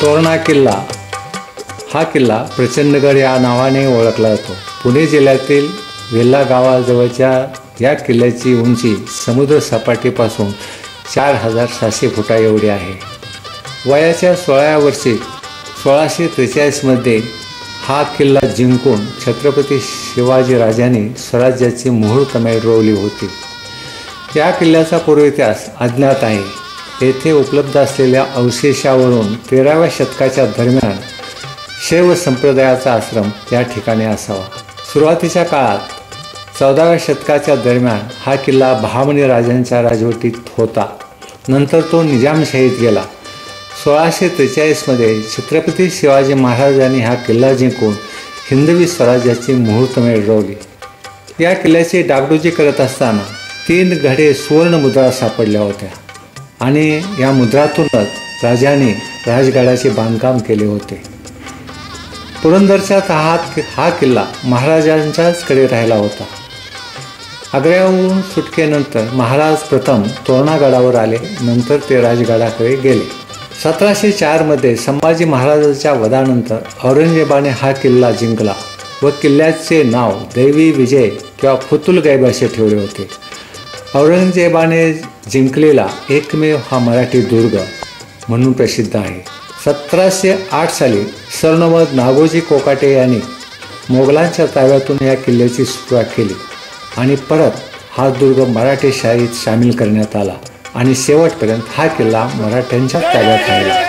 तोरणा किल्ला हा किल्ला प्रचंडगड या नावाने ओळखला जातो. पुणे जिल्ह्यातील वेल्हा गावाजवळच्या या किल्ल्याची उंची समुद्र सपाटीपासून 4700 फुटा एवढी आहे. वयाच्या 16व्या वर्षी 1643 हा किल्ला जिंकून छत्रपती शिवाजीराजांनी स्वराज्याची मुहूर्तमेढ रोवली होती. या किल्ल्याचा पूर्व इतिहास अज्ञात आहे. येथे उपलब्ध असलेल्या अवशेषावरून 13व्या शतकाच्या दरम्यान शैव संप्रदायाचा आश्रम या ठिकाणी असावा. सुरुवातीच्या काळात 14व्या शतकाच्या दरम्यान हा किल्ला बहामनी राजांच्या राजवटीत होता. नंतर तो निजामशाहीत गेला. 1643 छत्रपती शिवाजी महाराजांनी हा किल्ला जिंकून हिंदवी स्वराज्याची मुहूर्तमेढ रोवली. या किल्ल्याची डागडुजी करत असताना 3 घडे सुवर्ण मुद्रा सापडल्या होत्या आणि या मुद्रातूनच राजाने राजगडाचे बांधकाम केले होते. पुरंदरच्या तहात हा किल्ला महाराजांच्याच कडे राहिला होता. आग्र्याहून सुटकेनंतर महाराज प्रथम तोरणा गडावर आले, नंतर ते राजगडाकडे गेले. 1704 संभाजी महाराजांच्या वधानंतर औरंगजेबाने हा किल्ला जिंकला व किल्ल्याचे नाव दैवी विजय किंवा फुतुलगैब असे ठेवले होते. औरंगजेबाने जिंकलेला एकमेव हा मराठी दुर्ग म्हणून प्रसिद्ध आहे. 1708 साली सरनोबत नागोजी कोकाटे यांनी मोगलांच्या ताब्यातून या किल्ल्याची सुटका केली आणि परत हा दुर्ग मराठी शाहीत सामील करण्यात आला आणि शेवटपर्यंत हा किल्ला मराठ्यांच्या ताब्यात राहिला.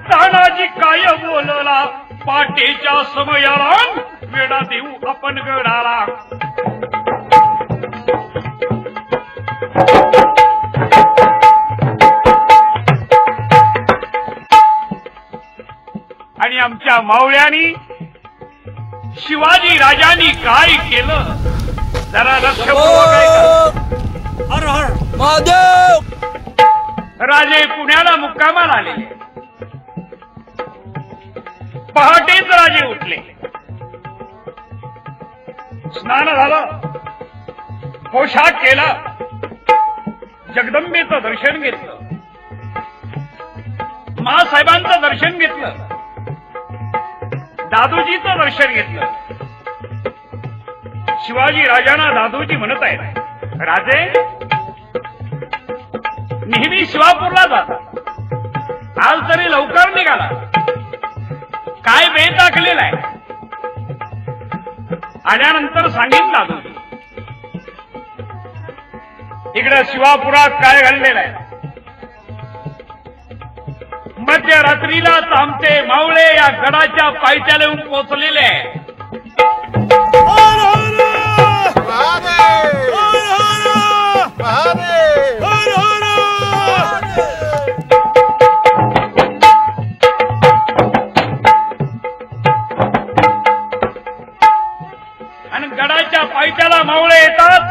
तानाजी काय बोलला पाटेच्या समयाला वेडा देऊ आपण गडाला. आणि आमच्या मावळ्यांनी शिवाजी राजांनी काय केलं जरा लक्षपूर्वक ऐका. हर हर महादेव. राजे पुण्याला मुक्कामाला आले. पहाटेच राजे उठले, स्नान झालं, पोशाख केला, जगदंबेचं दर्शन घेतलं, मासाहेबांचं दर्शन घेतलं, दादोजीचं दर्शन घेतलं. शिवाजी राजांना दादोजी म्हणत आहेत, राजे नेहमी शिवापूरला जातात, आज तरी लवकर निघाला, काय बेत आखलेला आहे? आल्यानंतर सांगेन दादोजी. इकडे शिवापुरात काय घडलेलं आहे? मध्यरात्रीला तामते मावळे या गडाच्या पायथ्याला येऊन पोचलेले आहे. आणि गडाच्या पायथ्याला मावळे येतात.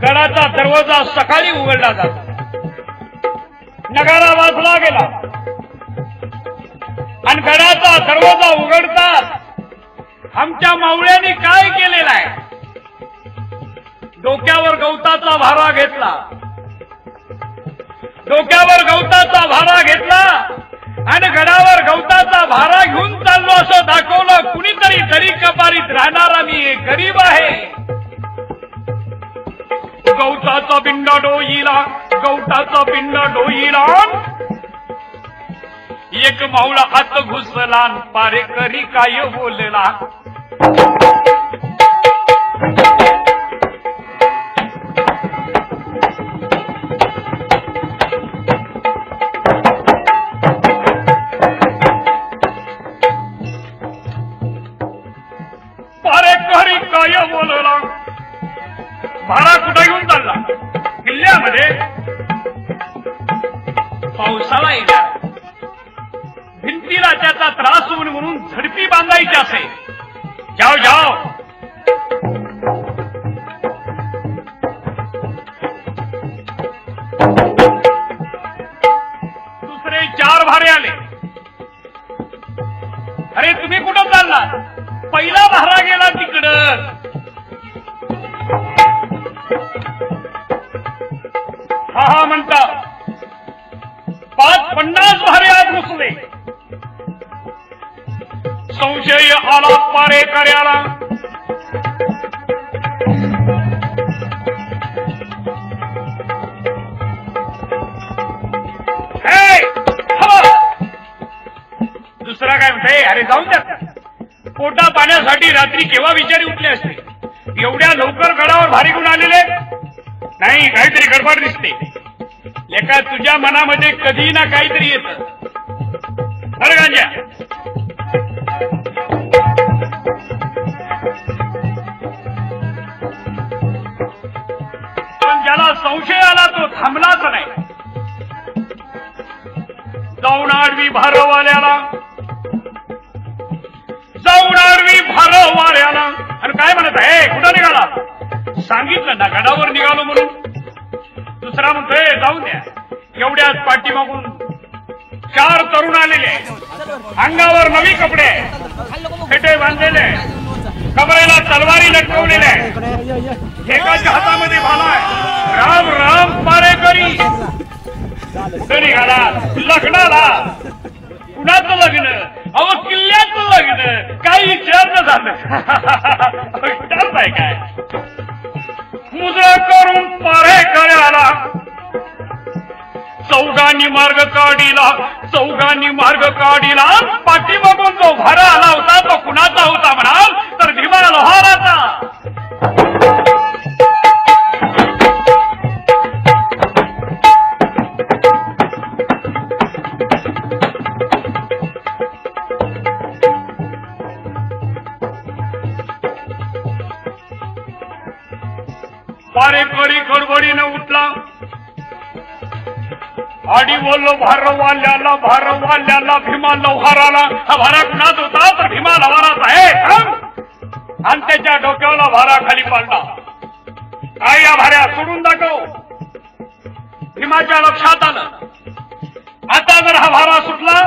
गडाचा दरवाजा सकाळी उघडला जातो. नगारा वाजला गेला आणि गडाचा दरवाजा उघडतात. आमच्या मावळ्यांनी काय केलेला आहे? गवताचा भारा घेतला, डोक्यावर गवताचा भारा घेतला आणि गडावर गवताचा भारा घेऊन चाललो असं दाखवलं कुणीतरी दरी कपारीत राहणारा मी एक गरीब आहे. गवताचा पिंड डोईला, गवताचा पिंड डोईला, एक मावळा आत घुसला, पारेकरी काय बोलला. पारेकरी काय बोलला. भारा कुठे घेऊन चालला? किल्ल्यामध्ये. पावसाळा येणार, भिंतीला त्याचा त्रास होऊन म्हणून झडपी बांधायची असे. जाओ जाओ. दुसरे 4 भारे आले. अरे तुम्ही कुठं चालला? पहिला भारा गेला तिकडं. हा म्हणता 50 भारे आत घुसले. संशय आला पारेकऱ्याला. दुसरा काय म्हणते? अरे जाऊन द्या, पोटा पाण्यासाठी रात्री केव्हा विचारी उठले असते. एवढ्या लवकर गडावर भारी घेऊन आलेले नाही, काहीतरी गडबड दिसते. लेका तुझ्या मनामध्ये कधी ना काहीतरी येतं बरं गांजा. पण ज्याला संशय आला तो थांबलाच नाही. जाऊन आडवी भारवाल्याला, जाऊन आडवी भारवाल्याला. आणि काय म्हणत आहे? कुठं निघाला? सांगितलं ना गडावर निघालो म्हणून. दुसरा म्हणतोय जाऊन द्या. एवढ्याच पाठीमागून 4 तरुण आलेले, अंगावर नवी कपडे, फेटे बांधलेले, कमरेला तलवारी लटकवलेल्या, एकाच्या हातामध्ये भाला आहे. राम राम पारेकरी. कुठे निघाला? लग्नाला. कुणाचं लग्न? अहो किल्ल्याचं लग्न. काही विचारणं झालं. विचारताय काय? मुजरा करून पारेकऱ्याला चौघांनी मार्ग काढिला, चौघांनी मार्ग काढिला. पाठीमागून जो भारा आला होता तो कुणाचा होता म्हणाल तर भीमा लोहाराचा. पारेकरी गडबडीने उठला. आडी बोललो भारवाल्याला, भारवाल्याला, भीमा लोहाराला. हा भारा कुणाच होता तर भीमा लोहाराचा आहे. आणि त्याच्या डोक्याला भारा खाली पाडला. काय या भाऱ्या? सोडून दाखव. भीमाच्या लक्षात आलं आता जर हा भारा सुटला,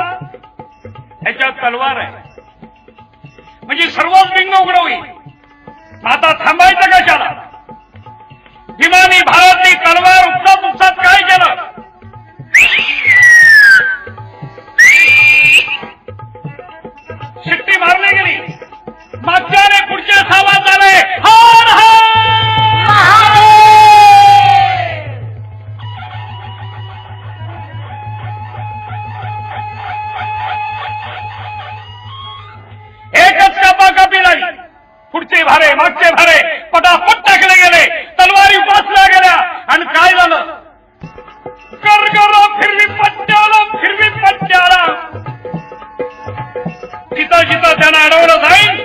ह्याच्यात तलवार आहे म्हणजे सर्वच बिंग उघड होईल. आता थांबायचं कशाला? भीमानी भारातली तलवार उपसात उपसात काय केलं? शिट्टी मारली गेली. मागच्याने पुढच्या आवाज आले, हर हर. एकच कापाकापी लागली. पुढचे भारे मागचे भारे पटापट टाकले गेले. तलवारी उपासल्या गेल्या. आणि काय झालं? करगरा फिरवी पट्ट्याला, फिरवी पट्ट्याला. जिथं जिथं त्यांना अडवलं जाईल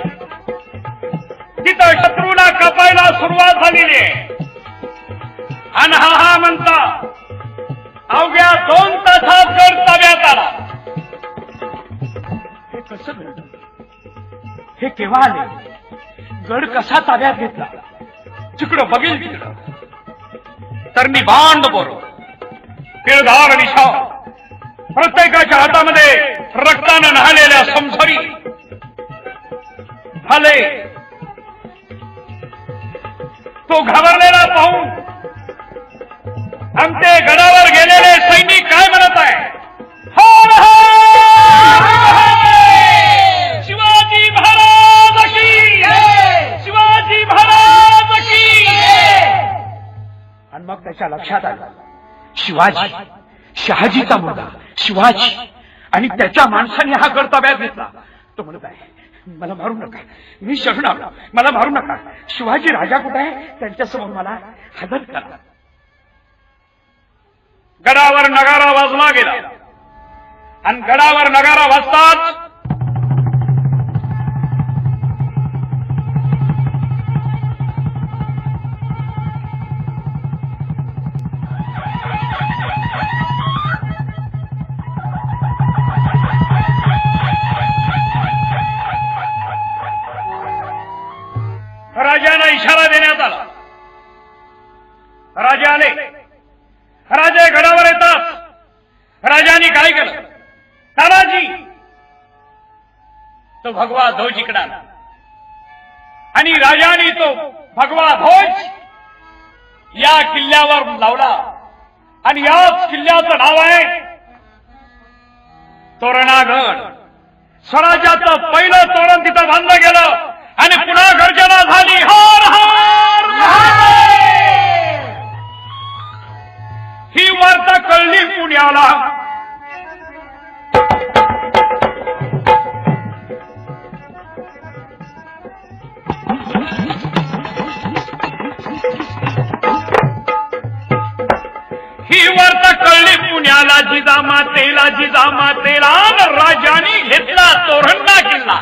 तिथं शत्रूला कापायला सुरुवात झालेली आहे. आणि हा म्हणता अवघ्या 2 तासात गड ताब्यात आला. हे कसं घडलं? हे केव्हा आले? गड कसा ताब्यात घेतला? तिकडं बघेल तिकडं तर निबांध बरोबर पिळधार दिशा, प्रत्येकाच्या हातामध्ये रक्तानं न्हालेल्या समसरी भाले. तो घाबरलेला पाहून आमचे गडावर गेलेले सैनिक काय म्हणत आहे? हर हर शिवाजी महाराज की, शिवाजी महाराज की. आणि मग त्याच्या लक्षात आलं शिवाजी, शहाजीचा मुलगा शिवाजी, आणि त्याच्या माणसाने हा गड ताब्यात घेतला. तो म्हणत आहे मला मारू नका, मी शरण आलो, मला मारू नका. शिवाजी राजा कुठे आहे? त्यांच्यासमोर मला हजर करा. गडावर नगारा वाजला गेला आणि गडावर नगारा वाजताच राजाला इशारा देण्यात आला. राजे आले. राजे गडावर येतात. राजाने काय केलं? तानाजी तो भगवा ध्वज इकडे आला आणि राजाने तो भगवा ध्वज या किल्ल्यावर लावला आणि याच किल्ल्याचं नाव आहे तोरणागड. स्वराज्याचं पहिलं तोरण तिथं बांधलं गेलं आणि पुन्हा गर्जना झाली. हर हर. ही वार्ता कळली पुण्याला. ही वार्ता कळली पुण्याला. जिजामातेला, जिजामातेला राजाने घेतला तोरणा किल्ला.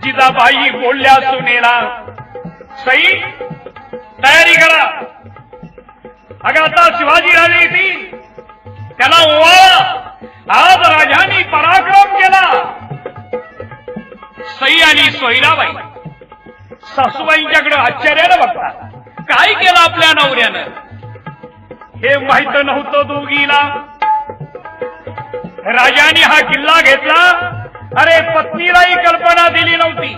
जिजाबाई बोलल्या सुनेला, सई तयारी करा. अगं आता शिवाजी राजे येतील, त्याला ओवाळा. आज राजांनी पराक्रम केला. सई आणि सोयराबाई सासूबाईंच्याकडे आश्चर्यानं बघतात. काय केलं आपल्या नवऱ्यानं? हे माहित नव्हतं दोघीला. राजाने हा किल्ला घेतला. अरे पत्नीलाही कल्पना दिली नव्हती,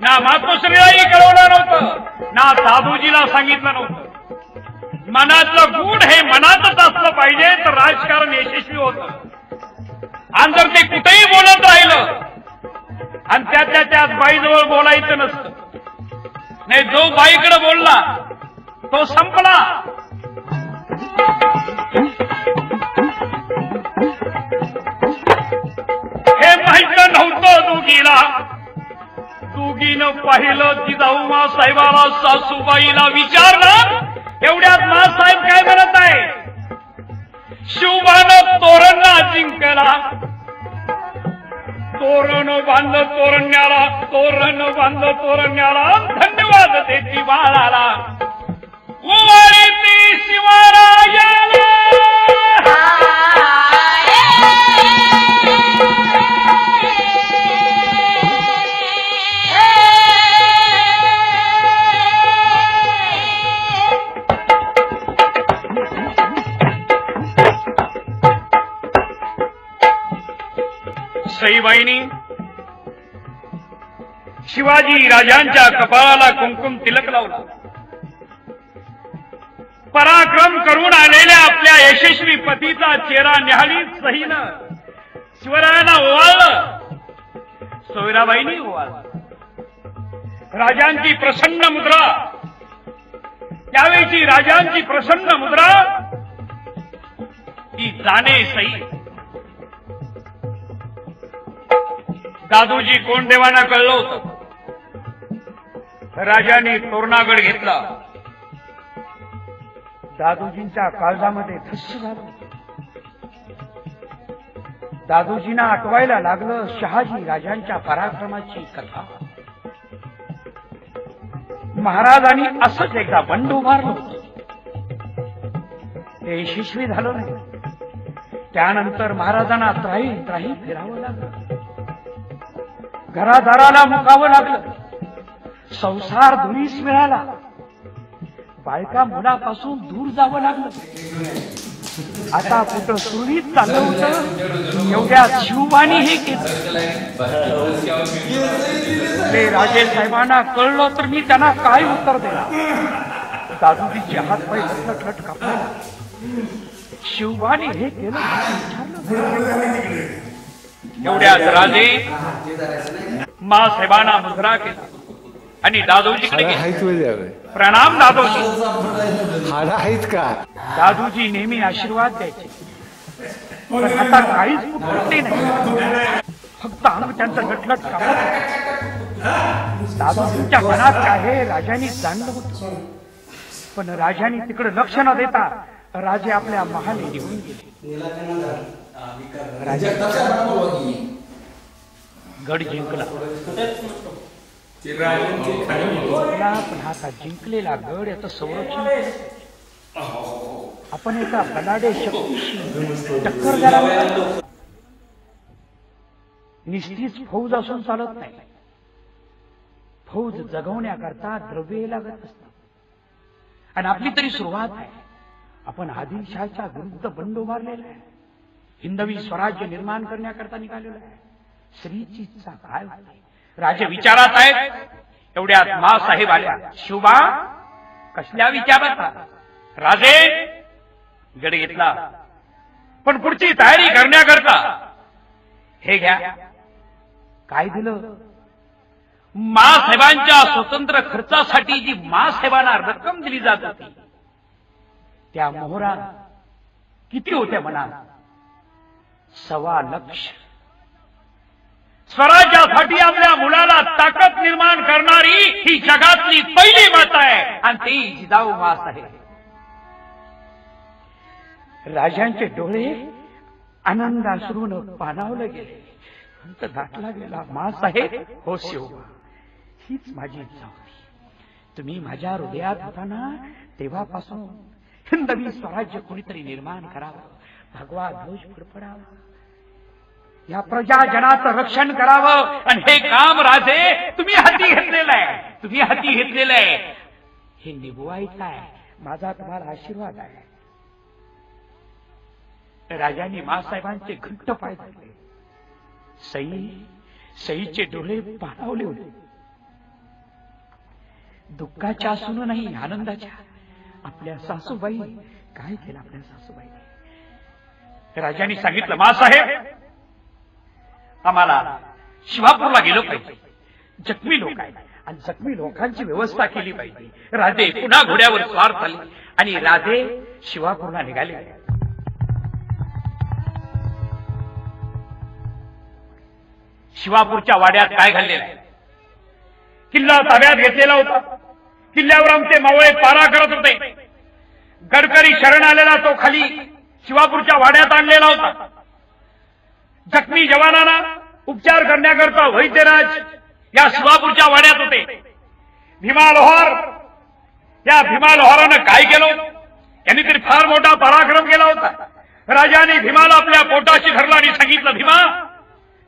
ना मातोश्रीलाही कळवलं नव्हतं, ना दादूजीला सांगितलं नव्हतं. मनातलं गुण हे मनातच असलं पाहिजे तर राजकारण यशस्वी होतं. आणि जर ते कुठेही बोलत राहिलं आणि त्यात बाईजवळ बोलायचं नसतं, नाही जो बाईकडे बोलला तो संपला. हे माहित नव्हतं दोघीला. दोघीनं पाहिलं जिजाऊ साहेबाला, सासूबाईला विचारलं. एवढ्यात मासाहेब काय म्हणत आहे? शिवबानं तोरणा जिंकला. तोरण बांधलं तोरण्याला, तोरण बांधलं तोरण्याला. धन्यवाद देती बाळाला. उवाळी ती शिवरायाला. सईबाईंनी शिवाजी राजांच्या कपाळाला कुंकुम तिलक लावला. पराक्रम करून आलेल्या आपल्या यशस्वी पतीचा चेहरा न्याहाळी सईनं शिवरायांना ओवाळलं. सोयराबाईंनी ओवाळलं. राजांची प्रसन्न मुद्रा, त्यावेळीची राजांची प्रसन्न मुद्रा ती जाणे सई. दादूजी कोंडदेवांना कळलं होतं. राजाने तोरणागड घेतला. दादूजींच्या काळजामध्ये धस्स झालं. दादूजींना आठवायला लागलं शहाजी राजांच्या पराक्रमाची कथा. महाराजांनी असंच एकदा बंड उभारलं होतं, ते यशस्वी झालं नाही. त्यानंतर महाराजांना त्राही त्राही फिरावं लागलं. घरादाराला मुकावं लागलं. संसार धुरीस मिळाला. बायका मुलापासून दूर जावं लागलं. आता कुठं सुरळीत चाललं होतं, एवढ्या शिवबानी हे केलं. ते राजे साहेबांना कळलं तर मी त्यांना काय उत्तर देणार. दादूजीचे हात पाय लटलट कापले. शिवबाने हे केलं एवढ्याच राजे मा साहेबांना मुजरा केला आणि दादोजीकडे गेले. प्रणाम दादोजी. हाडा आहेत का? दादूजी नेहमी आशीर्वाद द्यायचे, पण आता काहीच फुटले नाही. फक्त अंग त्यांचं गटलट कापत. दादोजींच्या मनात काय हे राजांनी जाणलं होतं, पण राजांनी तिकडे लक्ष न देता राजे आपल्या महाली निघून गेले. गड जिंकला, पण आता जिंकलेला गड याचं संरक्षण आपण एका बलाढ्य शक्तीशी टक्कर द्यायला. निश्चित फौज असून चालत नाही. फौज जगवण्याकरता द्रव्य लागत असतात. आणि आपली तरी सुरुवात आहे. आपण आदिलशाहच्या विरुद्ध बंड उभारलेला आहे. हिंदवी स्वराज्य निर्माण करण्याकरता निघालेला आहे. श्रीची इच्छा काय होती राजे विचारात आहेत. एवढ्यात मा साहेब आल्या. शिवबा कसल्या विचारात? राजे गड घेतला, पण पुढची तयारी करण्याकरता हे घ्या. काय दिलं? मा साहेबांच्या स्वतंत्र खर्चासाठी जी मा साहेबांना रक्कम दिली जात होती त्या मोहरा किती होत्या म्हणा? 1.25 लाख. स्वराज्यासाठी आपल्या मुलाला ताकद निर्माण करणारी ही जगातली पहिली माता आहे आणि ती जिजाऊ मा साहेब. राजांचे डोळे आनंदाश्रून पाणावले गेले. अंत दाटला गेला. मा साहेब, हो शिवबा, हीच माझी इच्छा होती. तुम्ही माझ्या हृदयात होताना तेव्हापासून हिंदवी स्वराज्य कोणीतरी निर्माण करावं, भगवा ध्वज फडफडावा, या प्रजाजनाचं रक्षण करावं. आणि हे काम राजे तुम्ही हाती घेतलेलं आहे. तुम्ही हाती घेतलेलं आहे. हे निभवायचं आहे. माझा तुम्हाला आशीर्वाद आहे. राजांनी मासाहेबांचे घट्ट पाय धरले. सईचे डोळे पाणावले होते. दुःखाच्या असून नाही, आनंदाच्या. आपल्या सासूबाई काय केलं? आपल्या सासूबाई राजांनी सांगितलं, मासाहेब आम्हाला शिवापूरला गेलो पाहिजे. जखमी लोक आहेत आणि जखमी लोकांची व्यवस्था केली पाहिजे. राजे पुन्हा घोड्यावर स्वार झाले आणि राजे शिवापूरला निघाले. शिवापूरच्या वाड्यात काय घडलेलं आहे? किल्ला ताब्यात घेतलेला होता. किल्ल्यावर आमचे मावळे पारा करत होते. गडकरी शरण आलेला तो खाली शिवापूरच्या वाड्यात आणलेला होता. जखमी जवानांना उपचार करण्याकरता वैद्यराज या शिवापूरच्या वाड्यात होते. भीमा लोहार, या भीमा लोहारानं काय केलं? यांनी तरी फार मोठा पराक्रम केला होता. राजाने भीमाला आपल्या पोटाशी धरला आणि सांगितलं, भीमा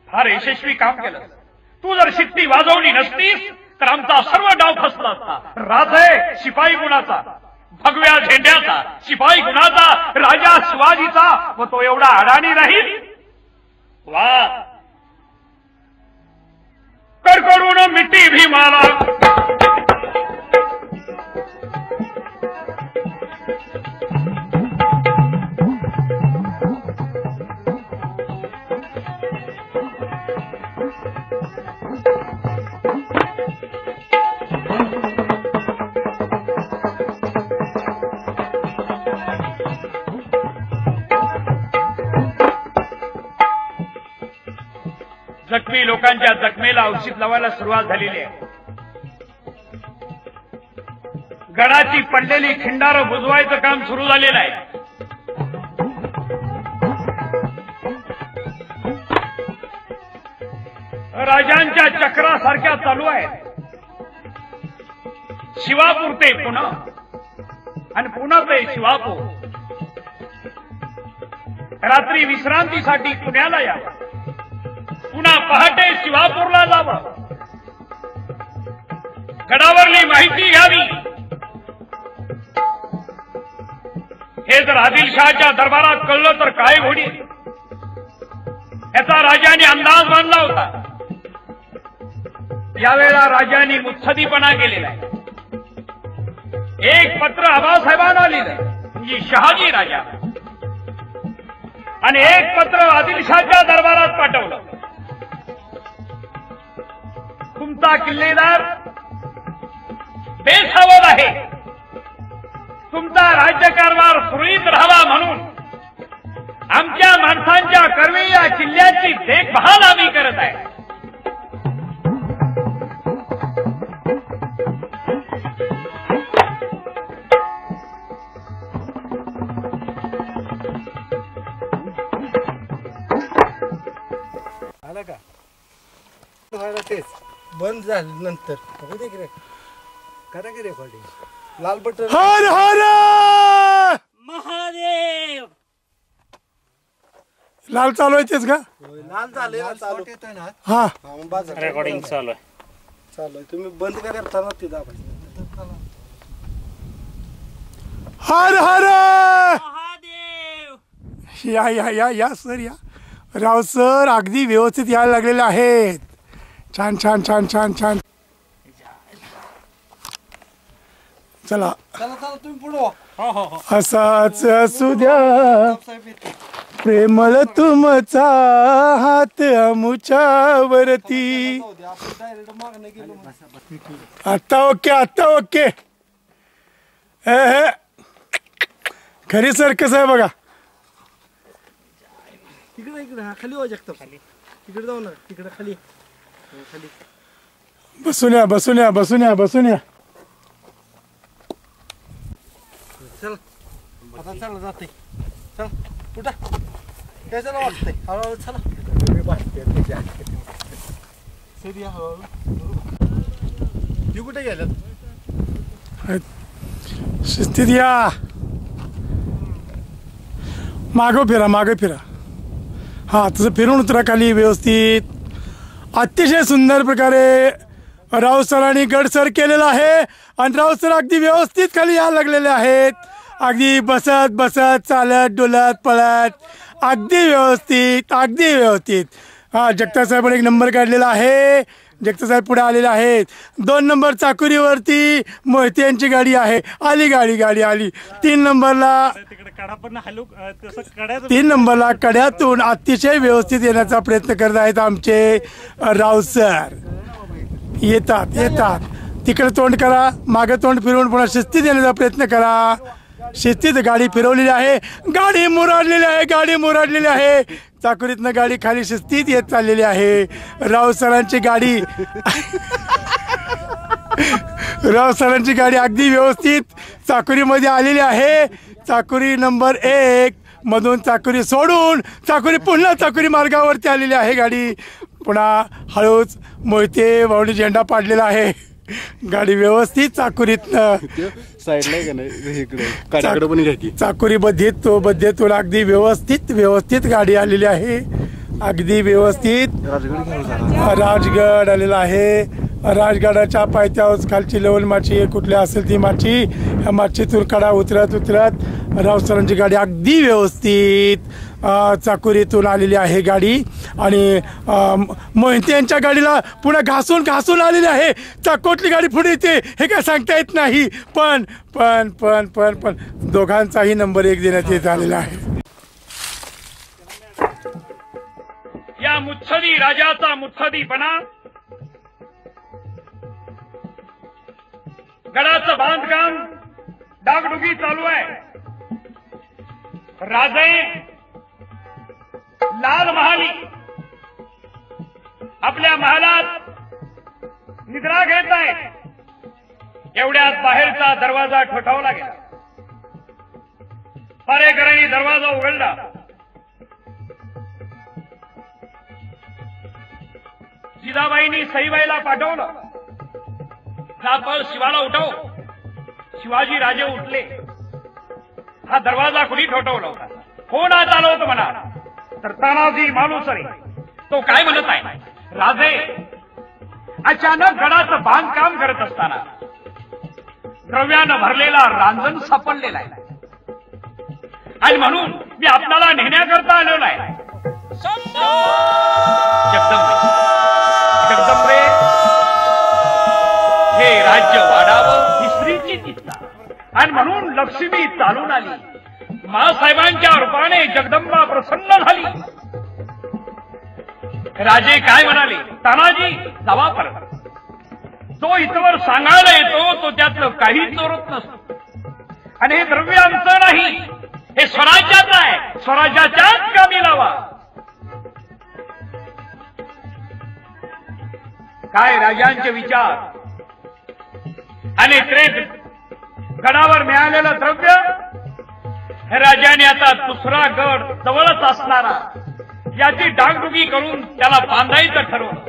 फार यशस्वी काम केलं. तू जर शिट्टी वाजवली नसतीस तर आमचा सर्व डाव फसला असता. राजे शिपाई गुणाचा, भगव्या झेंड्याचा, शिपाई गुणाचा, राजा शिवाजीचा, व तो एवढा अडाणी राहील. वा कडकडून मिट्टी भीमाला. जखमी लोकांच्या जखमेला औषध लावायला सुरुवात झालेली आहे. गडाची पडलेली खिंडारं बुजवायचं काम सुरू झालेलं आहे. राजांच्या चक्रासारख्या चालू आहेत. शिवापूर ते पुणे आणि पुणे ते शिवापूर. रात्री विश्रांतीसाठी पुण्याला यावं, पुन्हा पहाटे शिवापूरला जावं, गडावरली माहिती घ्यावी. हे जर आदिलशहाच्या दरबारात कळलं तर काय घोडी याचा राजाने अंदाज बांधला होता. यावेळेला राजाने मुत्सदीपणा केलेला आहे. एक पत्र आबासाहेबांना लिहिलं म्हणजे शहाजी राजा आणि एक पत्र आदिलशहाच्या दरबारात पाठवलं. तुमचा किल्लेदार बेसावध आहे, तुमचा राज्यकारभार सुरळीत राहावा म्हणून आमच्या माणसांच्या कर्वे या किल्ल्याची देखभाल आम्ही करत आहे. आला का तेच बंद झाल्यानंतर करा की रेकॉर्डिंग लाल बटन. हर हर महादेव. लाल चालू आहे तेच का? लाल चालू येतोय ना. हा रेकॉर्डिंग चालू आहे. चालू आहे. तुम्ही बंद करताना ते दाबायचं. हर हर महादेव. या या या या सर या. राव सर अगदी व्यवस्थित यायला लागलेले आहेत. छान छान छान छान छान. चला तुम्ही पुढे असाच असू द्या प्रेमळ तुमचा हात आमुच्या वरती. आता ओके आता ओके. खरी सर कसं आहे बघा. तिकडे इकडे खाली हो जगताप खाली तिकडे जाऊ ना तिकडे खाली खाली बसून या बसून या बसून या बसून या. चल आता चला जाते. चल उठा काय चला वाटतंय हळूहळू चला. हळूहळू कुठे गेल्यात शिस्तीत या. मागं फिरा मागं फिरा. हा तसं फिरून उतरा खाली व्यवस्थित. अतिशय सुंदर प्रकारे राव सरांनी गडसर केलेला आहे आणि राव सर अगदी व्यवस्थित खाली यायला लागलेले आहेत. अगदी बसत बसत चालत डोलत पळत अगदी व्यवस्थित अगदी व्यवस्थित. हा जगताप साहेबांनी एक नंबर काढलेला आहे. जगताप साहेब पुढे आलेले आहेत. 2 नंबर चाकुरीवरती मोहिते यांची गाडी आहे. आली गाडी गाडी आली. 3 नंबरला 3 नंबरला कड्यातून अतिशय व्यवस्थित येण्याचा प्रयत्न करत आहेत आमचे राव सर. येतात येतात तिकडे तोंड करा मागे तोंड फिरवून पुन्हा शिस्तीत येण्याचा प्रयत्न करा. शिस्तीत गाडी फिरवलेली आहे. गाडी मुराडलेली आहे गाडी मुराडलेली आहे. चाकुरीतनं गाडी खाली शिस्तीत येत चाललेली आहे. राव सरांची गाडी राव सरांची गाडी अगदी व्यवस्थित चाकुरीमध्ये आलेली आहे. चाकुरी नंबर 1 मधून चाकुरी सोडून चाकुरी पुन्हा चाकुरी मार्गावरती आलेली आहे गाडी. पुन्हा हळूच मोहिते भाऊनी झेंडा पाडलेला आहे. गाडी व्यवस्थित चाकुरीतनं चाकुरी बद्धेतून अगदी व्यवस्थित व्यवस्थित गाडी आलेली आहे. अगदी व्यवस्थित राजगड आलेला आहे. राजगडाच्या पायथ्यावर खालची लेवल माची कुठली असेल ती माची ह्या माचीतून कडा उतरत उतरत राव सरांची गाडी अगदी व्यवस्थित चाकुरीतून आलेली आहे गाडी. आणि मोहिते यांच्या गाडीला पुन्हा घासून घासून आलेली आहे. चाकोटली गाडी पुढे येते हे काय सांगता येत नाही. पण पण पण पण पण दोघांचाही नंबर 1 देण्यात येत आलेला आहे. या मुत्सदी राजाचा मुत्सदीपणा गडाचं बांधकाम डागडुगी चालू आहे. राजे लाल महाली आपल्या महालात निद्रा घेत आहेत. एवढ्यात बाहेरचा दरवाजा ठोठावला गेला. पारेकरांनी दरवाजा उघडला. जिजाबाईंनी सईबाईला पाठवलं. नाथपाल शिवाला उठव. शिवाजी राजे उठले. हा दरवाजा कुणी ठोठवला होता? कोण आत आलं होतं म्हणा तर तानाजी मालुसरे. तो काय म्हणत आहे? राजे अचानक गडाचं बांधकाम करत असताना द्रव्यानं भरलेला रांजण सापडलेला आहे. आणि म्हणून मी आपल्याला नेण्याकरता आलेलो आहे. जगदंबे हे राज्य वाढावं ही स्त्रीची चिंता आणि म्हणून लक्ष्मी चालून आली. मासाहेबांच्या रूपाने जगदंबा प्रसन्न झाली. राजे काय म्हणाले, तानाजी जावा परत. तो इथवर सांगायला येतो तो त्यातलं काही चोरत नसतो. आणि हे द्रव्य आमचं नाही, हे स्वराज्याचं आहे. स्वराज्याच्याच कामी लावा. काय राजांचे विचार आणि त्रेत गडावर मिळालेलं द्रव्य राजाने आता दुसरा गड जवळच असणारा याची डागडुगी करून त्याला बांधायचं ठरवलं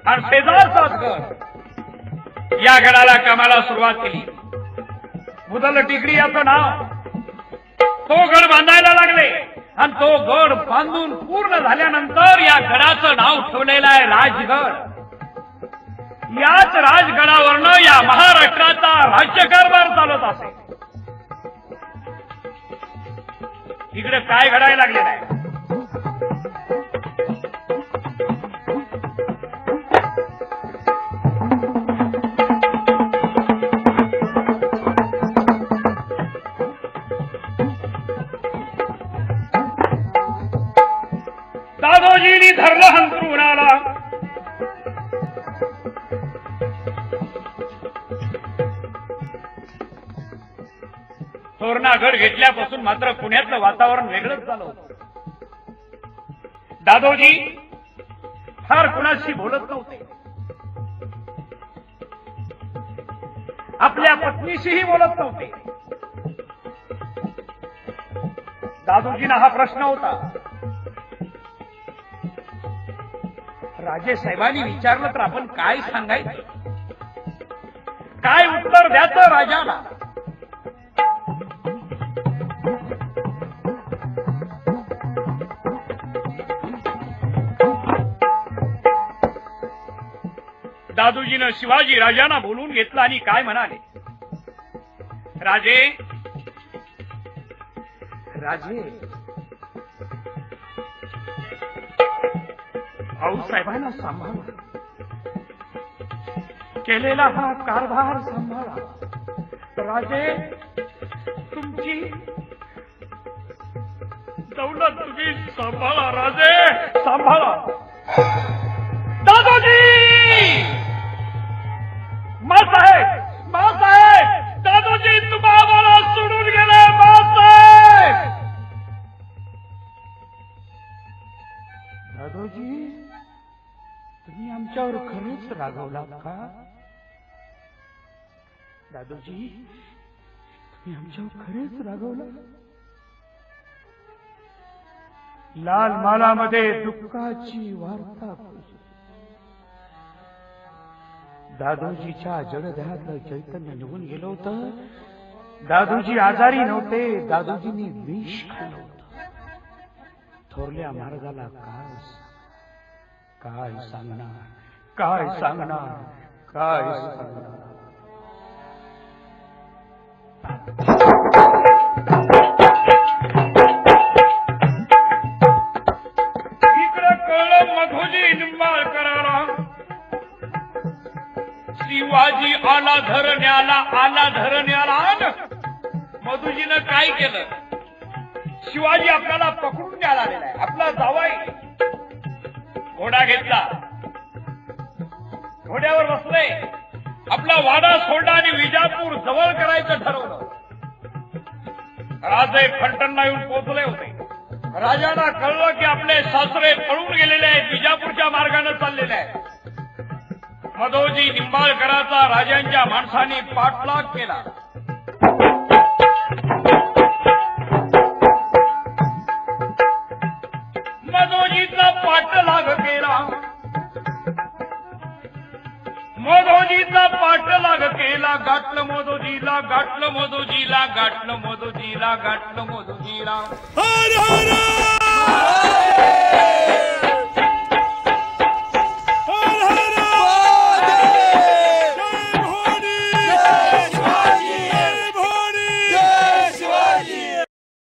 आणि शेजारचाच गड या गडाला कामाला सुरुवात केली. मुदल टिकडी याचं नाव. तो गड बांधायला लागले आणि तो गड बांधून पूर्ण झाल्यानंतर या गडाचं नाव ठेवलेलं आहे राजगड. याच राजगडावरनं या महाराष्ट्राचा राज्यकारभार चालत असे. इकडे काय घडायला लागलेलं आहे. दादोजींनी धरलं हंतरुणाला. तोरणागड घेतल्यापासून मात्र पुण्यातलं वातावरण वेगळंच झालं होतं. दादोजी फार कुणाशी बोलत नव्हते. आपल्या पत्नीशीही बोलत नव्हते. दादोजींना हा प्रश्न होता. राजे साहेबांनी विचारलं तर आपण काय सांगायचं, काय उत्तर द्यायचं राजाला. दादोजीनं शिवाजी राजांना बोलून घेतलं आणि काय म्हणाले, राजे राजे भाऊसाहेबांना सांभाळा. केलेला हा कारभार सांभाळा. राजे तुमची दौलत तुम्ही सांभाळा. राजे सांभाळा. दादोजी मासाहेब मासाहेब दादोजी तुम्हाला सोडून गेले. मासाहेब दादोजी तुम्ही आमच्यावर खरंच रागावलात का? दादोजी तुम्ही आमच्यावर खरेच रागावला. लाल मालामध्ये दुःखाची वार्ता. दादोजीच्या जडदेहातलं चैतन्य निघून गेलं होतं. दादोजी आजारी नव्हते. दादोजींनी विष खाल्लं होतं. थोरल्या मार्गाला काय सांगणार काय सांगणार काय सांगणार. इकडे कळलं मधोजी निंबाळकराला. शिवाजी आला धरण्याला आला धरण्याला. मधुजीनं काय केलं, शिवाजी आपल्याला पकडून न्यायला आलेला आहे. आपला जावाई घोडा घेतला, घोड्यावर बसले, आपला वाडा सोडला आणि विजापूर जवळ करायचं ठरवलं. राजे फलटणला येऊन पोहोचले होते. राजाला कळलं की आपले सासरे पळून गेलेले आहेत, विजापूरच्या मार्गाने चाललेले आहेत. मधोजी निंबाळकराचा राजांच्या माणसांनी पाठलाग केला. मधोजीचा पाठलाग केला. मधोजीचा पाठलाग केला. गाठलं मधोजीला गाठलं मधोजीला गाठलं मधोजीला गाठलं मधोजीला.